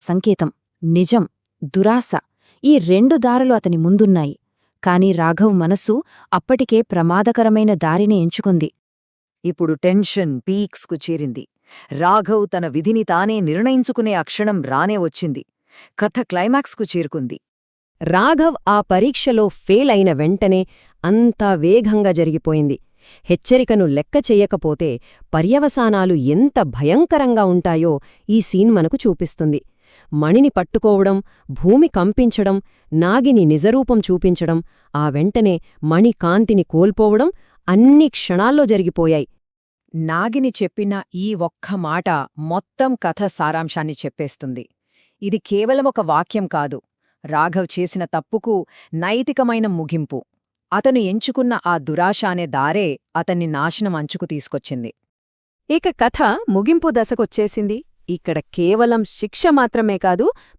సంకేతం, నిజం, దురాశ ఈ రెండు దారులు అతని ముందున్నాయి. కాని రాఘవ్ మనసు అప్పటికే ప్రమాదకరమైన దారిని ఎంచుకుంది. ఇప్పుడు టెన్షన్ పీక్స్కు చేరింది. రాఘవ్ తన విధిని తానే నిర్ణయించుకునే అక్షణం రానే వచ్చింది. కథ క్లైమాక్స్కు చేరుకుంది. రాఘవ్ ఆ పరీక్షలో ఫెయిల్ అయిన వెంటనే అంతా వేగంగా జరిగిపోయింది. హెచ్చరికను లెక్క చెయ్యకపోతే పర్యవసానాలు ఎంత భయంకరంగా ఉంటాయో ఈ సీన్ మనకు చూపిస్తుంది. మణిని పట్టుకోవడం, భూమి కంపించడం, నాగిని నిజరూపం చూపించడం, ఆ వెంటనే మణి కాంతిని కోల్పోవడం అన్ని క్షణాల్లో జరిగిపోయాయి. నాగిని చెప్పిన ఈ ఒక్క మాట మొత్తం కథ సారాంశాన్ని చెప్పేస్తుంది. ఇది కేవలం ఒక వాక్యం కాదు, రాఘవ్ చేసిన తప్పుకు నైతికమైన ముగింపు. అతను ఎంచుకున్న ఆ దురాశ అనే దారే అతన్ని నాశనం అంచుకు తీసుకొచ్చింది. ఇక కథ ముగింపు దశకొచ్చేసింది. ఇక్కడ కేవలం శిక్ష మాత్రమే కాదు,